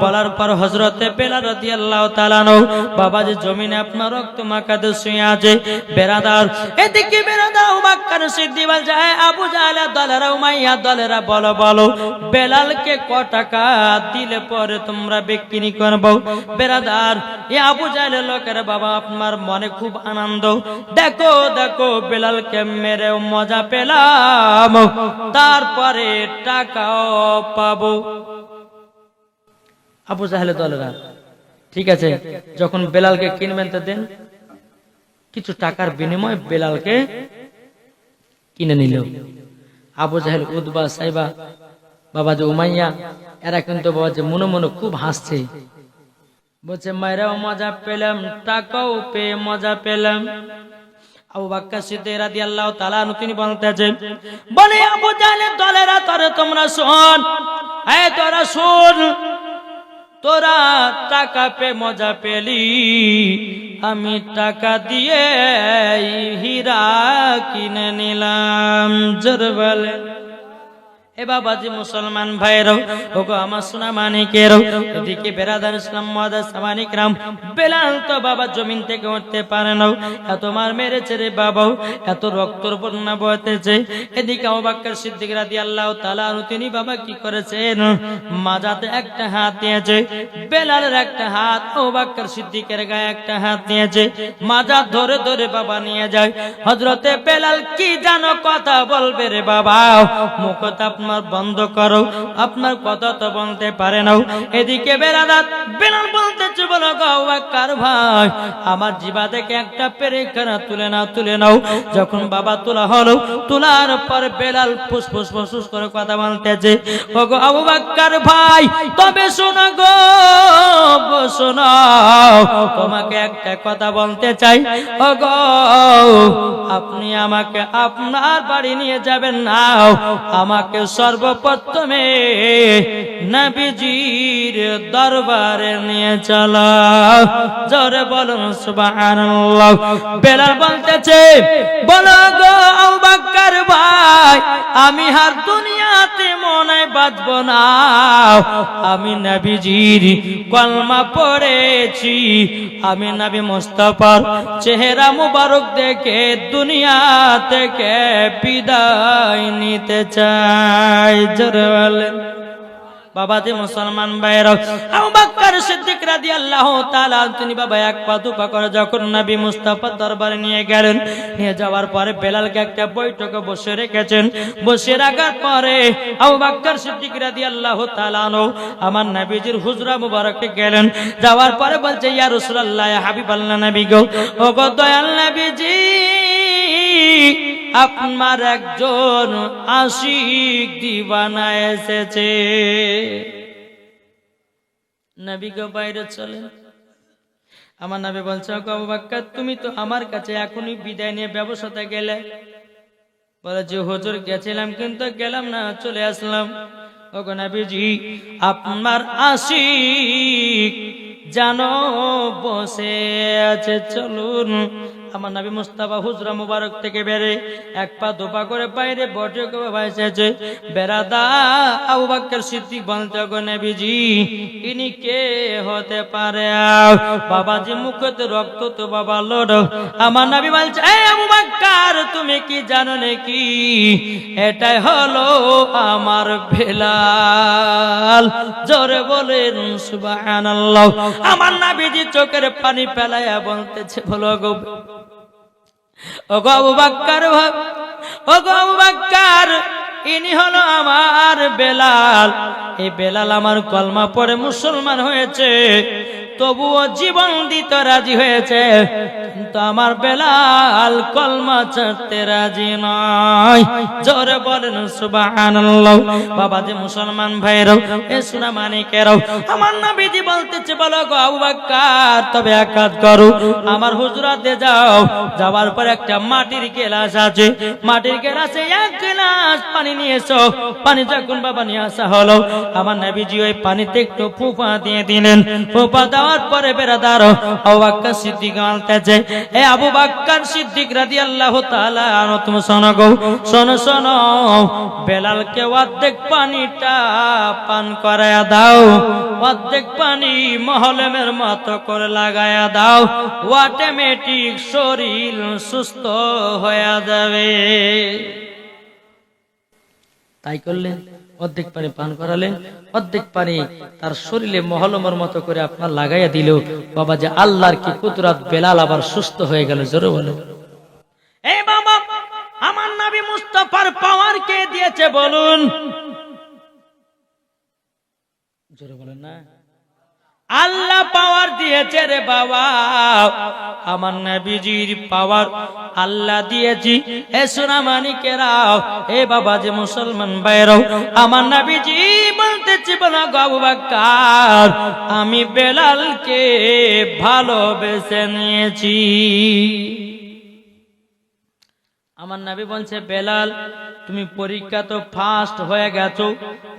বলার পর হযরতে বেলাল রাদিয়াল্লাহু তাআলা আনহু বাবাজি জমিনে আপনার রক্ত মাখাতে শুয়ে আছে। বেরাদার এদিকে বেরাদার আবু বকর সিদ্দিক বলছে, আবু জাহেলের দলেরা, উমাইয়া দলেরা বলো বেলালকে ক টাকা দিলে পরে তোমরা বিক্রি করবো? বেরাদার এই আবু জাহেলের লোকেরা বাবা আপনার মনে খুব আনন্দ, দেখো দেখো বেলালকে মেরে মজা পেলাম, তারপরে টাকাও পাবো। আবু জাহেলের দলেরা ঠিক আছে, যখন বেলালকে কিনবেন তো দেন, কিছু টাকার বিনিময়ে বেলালকে কিনে নিল। আবু জাহেল, উতবা, সাইবা, বাবাজি উমাইয়া এরা কিন্তু বাবাজি মনে মনে খুব হাসছে, বলছে মায়েরাও মজা পেলাম, টাকাও পেয়ে মজা পেলাম। আবু বকর সিদ্দিক রাদিয়াল্লাহু তাআলা আনহু তিনি বলতেছেন, বলে আবু জাহেলের দলেরা তোমরা শোন, এই তোরা শোন, তোরা টাকা পে মজা পেলি, আমি টাকা দিয়ে হীরা কিনে নিলাম। জোর বলে এ বাবাজি মুসলমান ভাইরাও, ওগো আমার সোনা মানিকেরও, এদিকে বেরাদার ইসলাম মুআদ্দাস সামানিকরাম, বেলাল তো বাবা জমিন থেকে উঠতে পারে না, এত মার মেরেছে রে বাবা, এত রক্তর বন্যা বইতেছে। এদিকে আবু বকর সিদ্দিক রাদিয়াল্লাহু তাআলা আনহু তিনি বাবা কি করেছেন, মাজাতে একটা হাত দিয়েছে, বেলালের একটা হাত, আবু বকর সিদ্দিকের গায়ে একটা হাত দিয়েছে, মাজা ধরে ধরে বাবা নিয়ে যায়। হযরতে বেলাল কি জানো কথা বলবে রে বাবা, মুখটা বন্ধ করো, আপনার কথা তো বলতে পারে না। এদিকে বেলাল বলতেছে, বলো গো আবু বকর ভাই, আমার জিবা থেকে একটা পেরেকখানা তুলে নাও। যখন বাবা তোলা হলো, তোলার পর বেলাল ফুসফুস ফুসফুস করে কথা বলতেছে, ও গো আবু বকর ভাই, তবে শোনো গো, শোনো, তোমাকে একটা কথা বলতে চাই। ও গো আপনি আমাকে আপনার বাড়ি নিয়ে যাবেন না, আমাকে সর্বপ্রথমে নবীজির দরবারে নিয়ে চলো। জোরে বলুন সুবহানাল্লাহ। বেলাল বলতেছে, বলো গো আবু বকর ভাই, আমি আর দুনিয়াতে মনে বাঁচব না, আমি নবীজির কলমা পড়েছি, আমি নবী মুস্তাফার চেহারা মুবারক দেখে দুনিয়া থেকে বিদায় নিতে চাই। জোরে বলেন। বাবাজি মুসলমান ভাইরা, আবু বকর সিদ্দিক রাদিয়াল্লাহু তাআলা তিনি বাবা এক পা দুপা করে যখন নবী মুস্তাফার দরবারে নিয়ে গেলেন, নিয়ে যাওয়ার পরে বেলালকে একটা বৈঠকে বসে রেখেছেন। বসে রাখার পরে আবু বকর সিদ্দিক রাদিয়াল্লাহু তাআলা আমার নবীজির হুজরা মুবারকে গেলেন। যাওয়ার পরে বলছে, ইয়া রাসূলুল্লাহ, ইয়া হাবিবাল্লাহ নবী গো, ও গো দয়াল নবীজি, আপনার একজন আশিক দিওয়ানা এসেছে। নবী গো বাইরে চলেন। আমার নবী বলছে, আবু বকর তুমি তো আমার কাছে এখনই বিদায় নিয়ে ব্যবসাতে গেলে। বলে যে হুজুর গেছিলাম কিন্তু গেলাম না, চলে আসলাম। ওগো নবীজি, আপনার আশিক জানো বসে আছে, চলুন। আমার নবী মুস্তাফা হুজরা মুবারক থেকে বেরে এক পা দুপা করে বাইরে বটে ভাইসেছে। বেরাদা আবু বকর সিদ্দিক বলতে, গো নবীজি, ইনি কে হতে পারে? বাবাজি মুখতে রক্ত তো বাবা লোড। আমার নবী বলছে, এই আবু বকর, তুমি কি জানো নাকি এটাই হলো আমার বেলাল? জোরে বলেন সুবহানাল্লাহ। আমার নবীজি চোখের পানি ফেলায়া বলতেছে, বলো গো, ওগো আবু বকর, ওগো আবু বকর, ইনি হলো আমার বেলাল। এই বেলাল আমার কলমা পড়ে মুসলমান হয়েছে, তবুও জীবন দিতে রাজি হয়েছে, কিন্তু আমার বেলাল কলমা ছাড়তে রাজি নয়। জোরে বলেন সুবহানাল্লাহ। বাবাজি মুসলমান ভাইরাও, এ সোনা মানিকেরাও, আমার নবীজি বলতেছে, বলো গো আবু বকর, তবে এক কাজ করো, আমার হুজরাতে যাও। যাওয়ার পর একটা মাটির গ্লাস আছে, মাটির গ্লাসে এক গ্লাস পানি নিয়ে এসো। পানি যখন বাবা নিয়ে আসা হলো, আমার নবীজি ওই পানিতে একটু ফুফা দিয়ে দিলেন। ফুফা দেওয়ার পরে বেরাদার আবু বকর সিদ্দিক বলতেছে, এ আবু বকর সিদ্দিক রাদিয়াল্লাহু তাআলা আনহু, তুমি শোনো গো, শোনো শোনো, বেলালকে অর্ধেক পানিটা পান করায়া দাও, অর্ধেক পানি মহলমের মতো করে লাগায়া দাও, অটোমেটিক শরীর সুস্থ হয়ে যাবে। তাই করলেন, অর্ধেক পানি পান করালেন, অর্ধেক পানি তার শরীরে মহলমের মতো করে আপনার লাগাইয়া দিল। বাবা যে আল্লাহর কি কুদরত, বেলাল আবার সুস্থ হয়ে গেল। জোরে বলো। এই বাবা, আমার নবী মুস্তাফার পাওয়ার কে দিয়েছে বলুন? জোরে বলেন না। আল্লাহ পাওয়ার দিয়েছে রে বাবা। আমার নবীজির পাওয়ার আল্লাহ দিয়েছি। এ সোনা মানিকেরাও, এ বাবা যে মুসলমান ভাইরাও, আমার নবীজি বলতেছি, বলো গো আবু বকর, আমি বেলালকে ভালোবেসে নিয়েছি। আমার নবী বলছে, বেলাল তুমি পরীক্ষা তো ফার্স্ট হয়ে গেছো।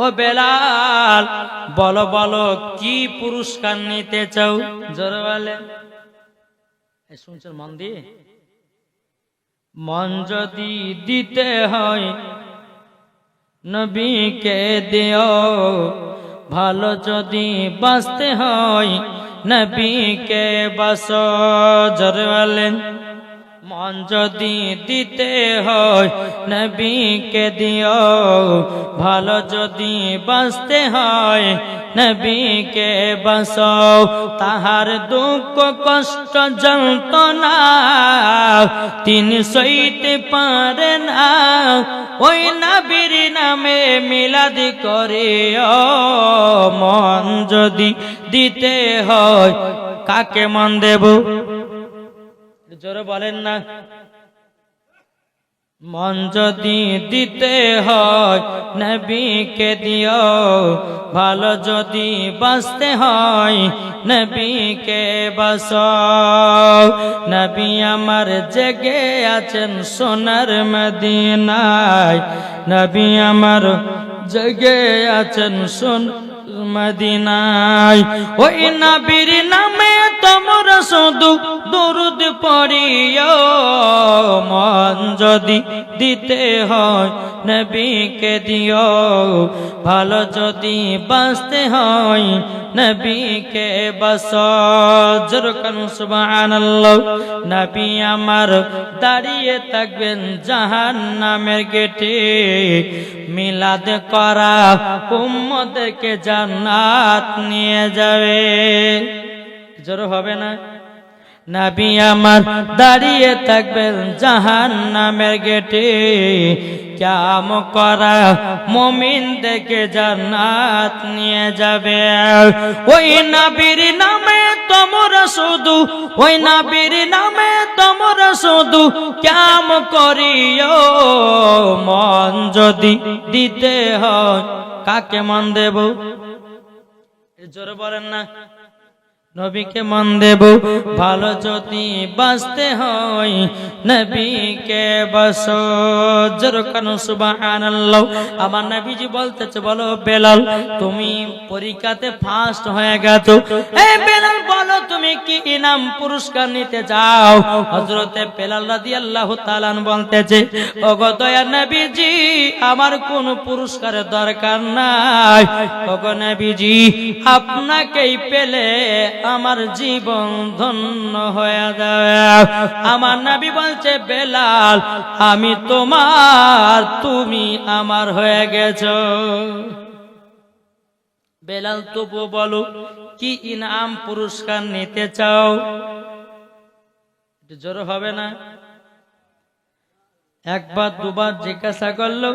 ও বেলাল, বলো বলো কি পুরস্কার নিতে চাও? জোরে বলে। শুনছেন মন দিয়ে? মন যদি দিতে হয় নবীকে দিও, ভালো যদি বাঁচতে হয় নবীকে বাঁচো। জোরে বলেন। মন যদি দিতে হয় নবীকে দিও, ভালো যদি বাঁচতে হয় নবীকে বাঁচো। তাহার দুঃখ কষ্ট যন্ত্রণা তিনি সইতে পারে না, ওই নবীর নামে মিলাদ করে। মন যদি দিতে হয়, কাকে মন দেব? জোরে বলেন না। মন যদি দিতে হয় নবীকে দিও, ভালো যদি বাঁচতে হয় নবীকে বাঁচো। নবী আমার জেগে আছেন সোনার মদিনায়, নবী আমার জেগে আছেন সোন মদিনায়। ওই নবীর নামে তোমরা শুধু দরুদ পড়িও, মন যদি দিতে হয় নবীকে দিও, ভালো যদি বাঁচতে হয় নবীকে বাসো। জোরকান সুবহানাল্লাহ। নবী আমার দাঁড়িয়ে থাকবেন জাহান্নামের গেটে, মিলাদ করা উম্মতকে জান্নাত নিয়ে যাবে। জোর হবে না? নবী আমার দাঁড়িয়ে থাকবেন জাহান্নামের গেটে, কিয়াম করা মুমিনদেরকে জান্নাত নিয়ে যাবে। ওই নবীর নামে তোমরা শুধু, ওই নবীর নামে তোমরা শুধু কিয়াম করিও, মন যদি দিতে হয় কাকে মন দেব? জোরে বলেন না। নবীকে মন দেব, ভালো যদি বাঁচতে হয় নবীকে বাসো। জোরকান সুবহানাল্লাহ। আমার নবীজি বলতেছে, বলো বেলাল তুমি পরীক্ষাতে ফার্স্ট হয়ে গেছো, এই বেলাল বলো তুমি কি ইনাম পুরস্কার নিতে চাও? হযরতে বেলাল রাদিয়াল্লাহু তাআলা বলতেছে, ওগো দয়ার নবীজি আমার কোনো পুরস্কারের দরকার নাই, ওগো নবীজি আপনাকেই পেলে আমার জীবন ধন্য হয়ে যাবে। আমার নবী বলছে, বেলাল আমি তোমার, তুমি আমার হয়ে গেছো। বেলাল তবু বলো কি ইনাম পুরস্কার নিতে চাও? জোর হবে না? একবার দুবার জিজ্ঞাসা করলো।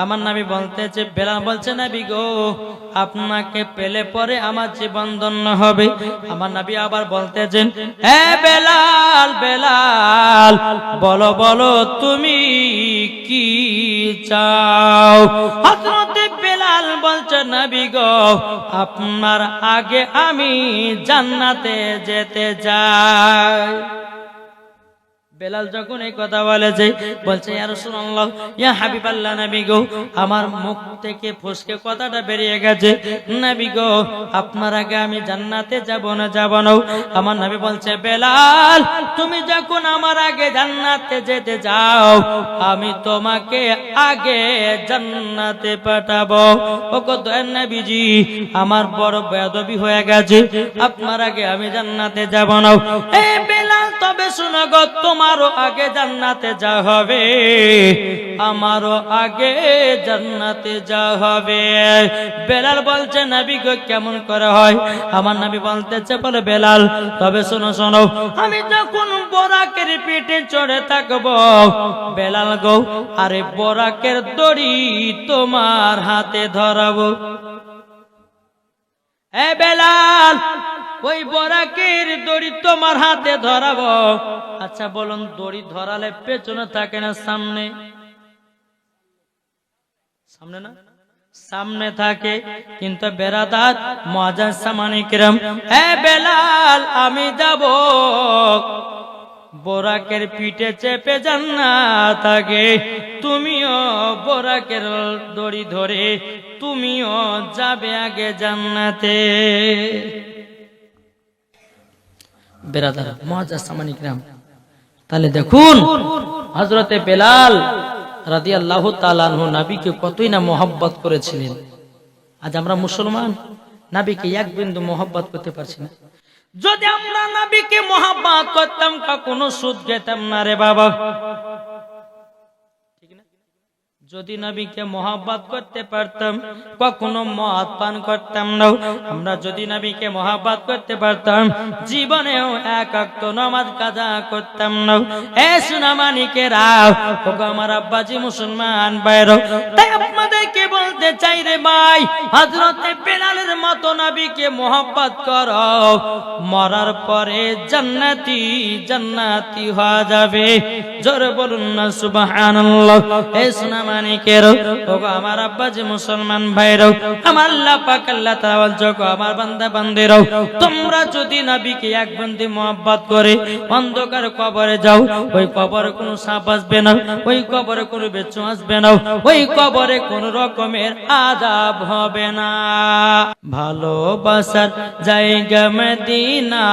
আমার নবী বলতেছে, বেলাল বলছে, নবী গো আপনাকে পেলে পরে আমার জীবন ধন্য হবে। আমার নবী আবার বলতেছেন, হে বেলাল, বেলাল বলো বলো তুমি কি চাও? হযরত বেলাল বলছে, নবী গো আপনার আগে আমি জান্নাতে যেতে চাই। বেলাল যখন এই কথা বলেছে, বলছে ইয়া রাসূলুল্লাহ, ইয়া হাবিবাল্লাহ, নবী গো আমার মুখ থেকে ফসকে কথাটা বেরিয়ে গেছে, নবী গো আপনার আগে আমি জান্নাতে যাব না, যাব না। আমার নবী বলছে, বেলাল তুমি যখন আমার আগে জান্নাতে যেতে যাও আমি তোমাকে আগে জান্নাতে পাঠাবো। ওগো দয়ার নবীজি আমার বড় বেয়াদবি হয়ে গেছে, আপনার আগে আমি জান্নাতে যাব না। এ বেলাল তবে শুনো গো, তোমারও আগে জান্নাতে যা হবে, আমারও আগে জান্নাতে যা হবে। বেলাল বলছে, নবী গো কেমন করে হয়? আমার নবী বলতেছে, বলে বেলাল তবে শোনো শোনো, আমি যখন বোরাকের পিঠে চড়ে থাকবো বেলাল গো, আরে বোরাকের দড়ি তোমার হাতে ধরাবো। এ বেলাল ওই বোরাকের দড়ি তোমার হাতে ধরাবো। আচ্ছা বলুন, দড়ি ধরালে পেছনে থাকে না সামনে? সামনে না, সামনে থাকে। কিন্তু বেরাদার মুআজ্জাজ সামানি কিরাম, এ বেলাল আমি যাব বোরাকের পিঠে চেপে জান্নাত আগে, তুমিও বোরাকের দড়ি ধরে তুমিও যাবে আগে জান্নাতে। বেরাদার মুআজ্জাজ সামানি কিরাম, তাহলে দেখুন হযরতে বেলাল রাদিয়াল্লাহু তাআলা আনহু নবীকে কতই না মহব্বত করেছিলেন। আজ আমরা মুসলমান নবীকে এক বিন্দু মহব্বত করতে পারছি না। যদি আমরা নবীকে মহব্বত করতাম কখনো সুদ খেতাম না রে বাবা, ঠিক না? যদি নবীকে মহব্বত করতে পারতাম কখনো মদ পান করতাম না। আমরা যদি নবীকে মহব্বত করতে পারতাম জীবনেও এক ওয়াক্ত নামাজ কাজা করতাম না। এ সোনামানিকেরা, ওগো আমার আব্বাজি মুসলমান ভাইরা, তাই আপনাদেরকে বলতে চাই রে ভাই, হযরতে বেলালের মতো নবীকে মহব্বত করো, মরার পরে জান্নাতি জান্নাতি হওয়া যাবে। জোরে বলুন না সুবহানাল্লাহ। এ সোনামানিকেরা, ওগো আমার আব্বাজি মুসলমান ভাইরা, আমার আল্লাহ পাক আল্লাহ তাআলা বলছে, ওগো আমার বান্দা বান্দিরা, তোমরা যদি নবীকে এক বন্দি মহব্বত করে অন্ধকার কবরে যাও, ওই কবরে কোনো সাপ আসবে না, ওই কবরে কোনো বিচ্ছু আসবে না, ওই কবরে কোন রকমের আযাব হবে না। ভালোবাসার জায়গা মদিনা,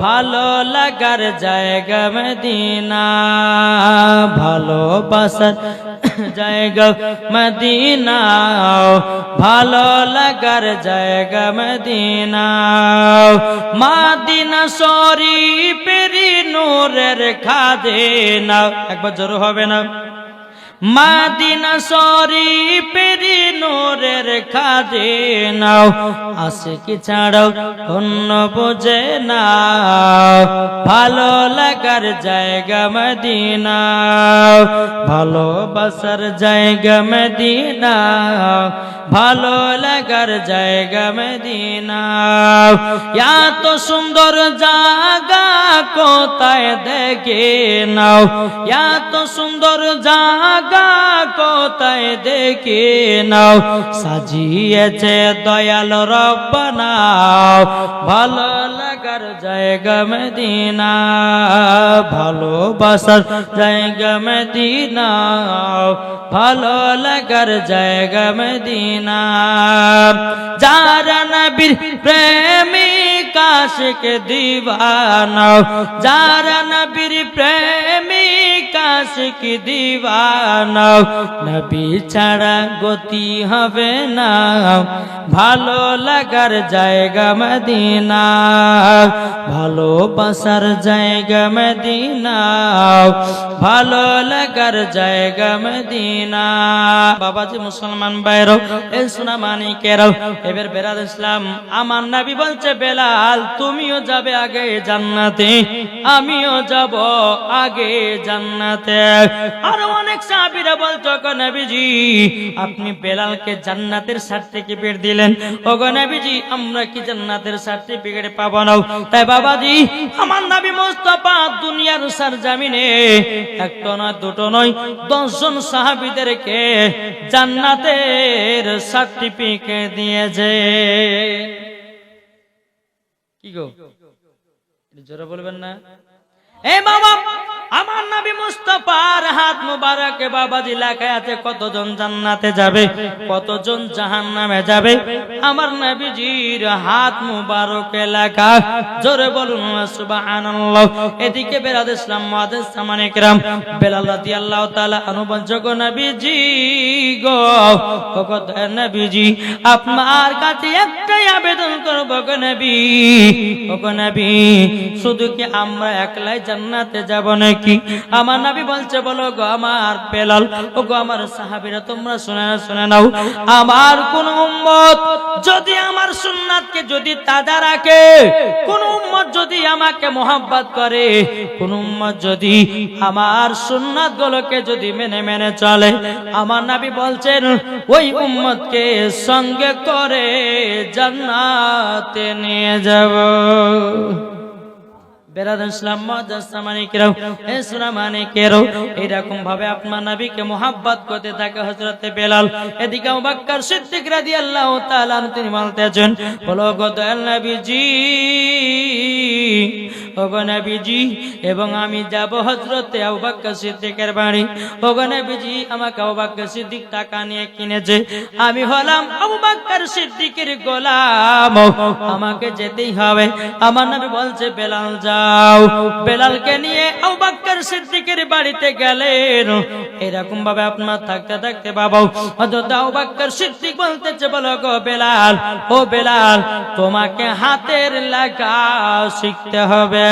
ভালো লাগার জায়গা মদিনা, ভালোবাসার জায়গা মদিনা, ভালো লাগার জায়গা মদিনা। মদিনা শরীফের নূরের খাদেনা, একবার জোরে হবে না? মদিনা শরীফের নূরের খাদেনা, আশিকি ছাড়াও অন্য বোঝে না, ভালো লাগার জায়গা মদিনা, ভালোবাসার জায়গা মদিনা, ভালো লাগার জায়গা মদিনা। এত সুন্দর জায়গা কোথায় দেখে নাও, এত সুন্দর জায়গা কোথায় দেখে নাও, সাজিয়েছে দয়াল রব্বানা, ভালো লাগার জায়গা মদিনা, ভালোবাসার জায়গা মদিনা, ভালো লাগার জায়গা মদিনা। যারা নবীর প্রেমিক আশিক দিওয়ানা, যারা নবীর প্রেমিক আশিক দিওয়ানা, নবী ছাড়া গতি হবে না, ভালো লাগার জায়গা মদিনা, ভালোবাসার জায়গা মদিনা, ভালো লাগার জায়গা মদিনা। বাবাজি মুসলমান ভাইরা, এই সোনা মানিকেরাও, এবার বেলাল ইসলাম, আমার নবী বলছে বেলাল তুমিও যাবে আগে জান্নাতে, আমিও যাব আগে জান্নাতে। আর অনেক সাহাবীরা বলতো গো নবীজি আপনি বেলালকে জান্নাতের সার্টিফিকেট দিলেন, ওগো নবীজি আমরা কি জান্নাতের সার্টিফিকেট পাবো না? তাই বাবাজি আমার নবী মুস্তাফা দুনিয়ার সরজমিনে একটা নয় দুটো নয় 10 জন সাহাবীদেরকে জান্নাতের সার্টিফিকেট দিয়েছে। কি গো জোরে বলবেন না? এ বাবা আমার নবী মুস্তাফার হাত মুবারকে বাবাজি লেখা আছে কতজন জান্নাতে যাবে, কতজন জাহান্নামে যাবে। আমার নবীজির হাত মুবারকে লেখা, জোরে বলুন সুবহানাল্লাহ। এদিকে বেলাল ইসলাম মুআজ্জিজ সামানে کرام বেলাল রাদিয়াল্লাহু তাআলা আনহু বলছে গো নবীজি গো, ওগো নবীজি আপনার কাছে একটাই আবেদন করব গো নবী, ওগো নবী শুধু কি আমরা একলাই জান্নাতে যাব নাকি? আমার নবী বলছে বলো গো আমার বেলাল, ওগো আমার সাহাবীরা তোমরা শুনে নাও, আমার কোন উম্মত যদি আমার সুন্নাতকে যদি তাজা রাখে, কোন উম্মত যদি আমাকে মোহাব্বত করে, কোন উম্মত যদি আমার সুন্নাতগুলোকে যদি মেনে চলে, আমার নবী বলছেন ওই উম্মতকে সঙ্গে করে জান্নাতে নিয়ে যাব। বেলাল ইসলাম মুআজ্জিজ সামানে کرام এ সোনা মানিকেরাও, এরকম ভাবে আপনার নবীকে মোহাব্বত করতে থাকে হযরতে বেলাল। এদিকে আবু বকর সিদ্দিক রাদিয়াল্লাহু তাআলা তিনি বলতেছেন বলো গো দয়াল নবীজি, ওগো নবীজি এবং আমি যাব হযরতে আবু বকর সিদ্দিকের বাড়ি। ওগো নবীজি আমাকে আবু বকর সিদ্দিক টাকা নিয়ে কিনেছে, আমি হলাম আবু বকর সিদ্দিকের গোলাম, আমাকে যেতেই হবে। আমার নবী বলছে বেলাল যাও। বেলালকে নিয়ে আবু বকর সিদ্দিকের বাড়িতে গেলেন। এরকম ভাবে আপনার থাকতে থাকতে বাবা হযরত আবু বকর সিদ্দিক বলতেছে বলো গো বেলাল, ও বেলাল তোমাকে হাতের লেখা শিখতে হবে।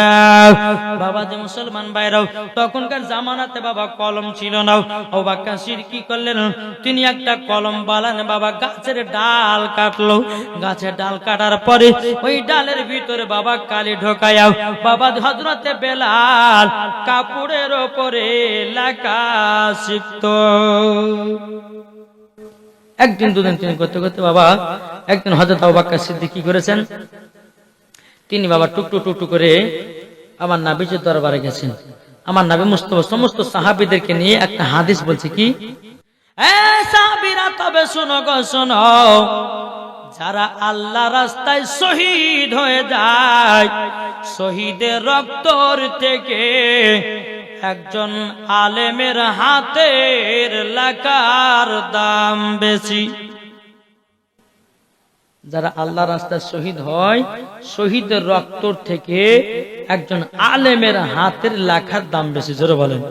বাবা যে মুসলমান ভাইরাও, তখনকার জামানাতে বাবা কলম ছিল না। আবু বকর সিদ্দিক কি করলেন, তিনি একটা কলম বানালেন বাবা, গাছের ডাল কাটলো। গাছের ডাল কাটার পরে ওই ডালের ভিতরে বাবা কালি ঢোকায়া বাবা হযরতে বেলাল কাপড়ের উপরে লেখা শিখতো। একদিন দুদিন তিনি করতে করতে বাবা একদিন হযরত আবু বকর সিদ্দিক কি করেছেন, তিনি বাবা টুকটু টুকটু করে আমার নবীজির দরবারে গেছেন। আমার নবী মুস্তাফা সমস্ত সাহাবীদেরকে নিয়ে একটা হাদিস বলছে কি, এ সাহাবীরা তবে শোনো গো শোনো, যারা আল্লাহ রাস্তায় শহীদ হয়ে যায়, শহীদের রক্তর থেকে একজন আলেমের হাতের লেখার দাম বেশি। যারা আল্লাহ রাস্তায় শহীদ হয়, শহীদের রক্ত থেকে একজন আলেমের হাতের লেখার দাম বেশি। জোরে বলেন।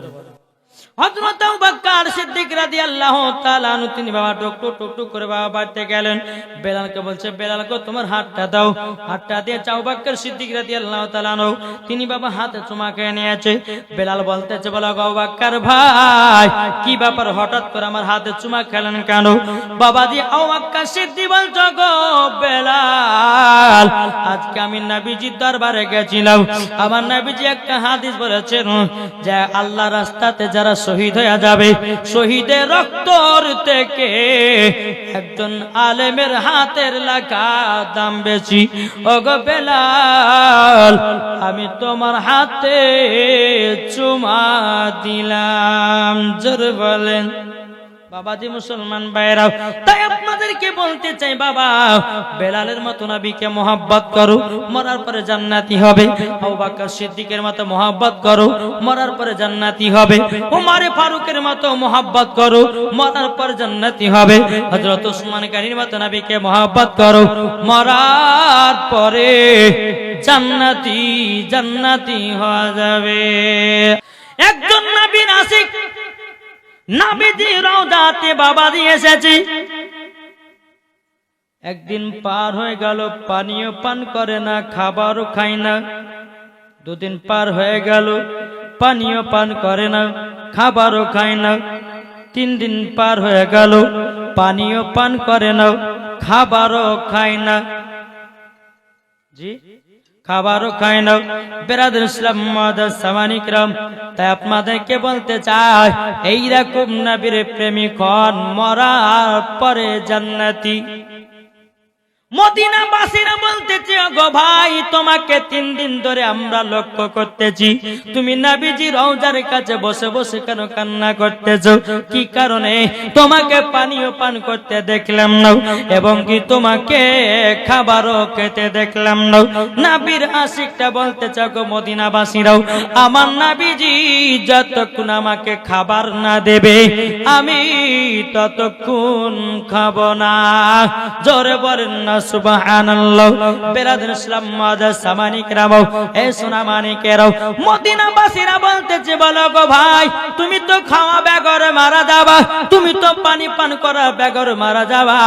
হযরত আবু বকর সিদ্দিক রাদিয়াল্লাহু তাআলা আনহু তিনি বাবা টুক করে বাবা বাড়িতে গেলেন। বেলালকে বলছে, বেলাল গো তোমার হাতটা দাও। হাতটা দিয়ে আবু বকর সিদ্দিক রাদিয়াল্লাহু তাআলা আনহু তিনি বাবা হাতে চুমা খেয়ে নিয়েছে। বেলাল বলতেছে, বলো গো আবু বকর ভাই কি ব্যাপার, হঠাৎ করে আমার হাতে চুমা খেলেন কেন? বাবাজি আবু বকর সিদ্দিক বলছো গো বেলাল, আজকে আমি নবীজির দরবারে গেছিলাম। আমার নবীজি একটা হাদিস বলেছেন যে আল্লাহ রাস্তাতে যারা শহীদ হয়ে যাবে, শহীদের রক্তর থেকে একজন আলেমের হাতের লেখা দাম বেশি। ওগো বেলাল আমি তোমার হাতে চুমা দিলাম। জোরে বলেন। বাবাজি মুসলমান ভাইরা, তাই আপনাদেরকে বলতে চাই বাবা বেলালের মতো নবীকে মহব্বত করো, মরার পরে জান্নাতি হবে। আবু বকর সিদ্দিকের মতো মহব্বত করো, মরার পরে জান্নাতি হবে। ওমর ফারুকের মতো মহব্বত করো, মরার পরে জান্নাতি হবে। হযরত ওসমান গনির মতো নবীকে মহব্বত করো, মরার পরে জান্নাতি হওয়া যাবে। একজন নবীর আশিক নবীজি রওজাতে বাবা দিয়ে এসেছি। একদিন পার হয়ে গেল, পানিও পান করে না, খাবারও খায় না। দুদিন পার হয়ে গেল, পানিও পান করে না, খাবারও খায় না। 3 দিন পার হয়ে গেল, পানিও পান করে না, খাবারও খায় না। জি খাবারও খায় না। বেরাদর ইসলাম মুআদ্দাস সামানিকরাম, তাই আপনাদেরকে বলতে চাই এইরকম নবীর প্রেমিক হন, মরার পরে জান্নাতি। মদিনাবাসীরা বলতেছে, গো ভাই তোমাকে 3 দিন ধরে আমরা লক্ষ্য করতেছি, তুমি নবীজি রওজার কাছে বসে বসে কেন কান্না করতেছো? কি কারণে? তোমাকে পানিও পান করতে দেখলাম না, এবং কি তোমাকে খাবারও খেতে দেখলাম না। নবীর আশিকটা বলতেছে, গো মদিনাবাসীরাও, আমার নবীজি যতক্ষণ আমাকে খাবার না দেবে আমি ততক্ষণ খাবো না। জোরে বলেন না সুবহানাল্লাহ। বেরাদর ইসলাম মুআদ্দাস সামানিকরাম, এ সোনা মানিকেরাও, মদিনাবাসীরা বলতেছে, বলো গো ভাই তুমি তো খাওয়া বেগর মারা যাবা, তুমি তো পানি পান করা বেগর মারা যাবা।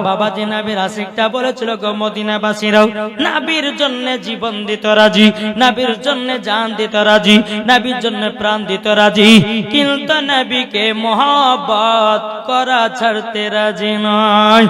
বাবাজি নবীর আশিকটা বলেছিল, গো মদিনাবাসীরাও, নবীর জন্য জীবন দিতে রাজি, নবীর জন্য জান দিতে রাজি, নবীর জন্য প্রাণ দিতে রাজি, কিন্তু নবীকে মহব্বত করা ছাড়তে রাজি নয়।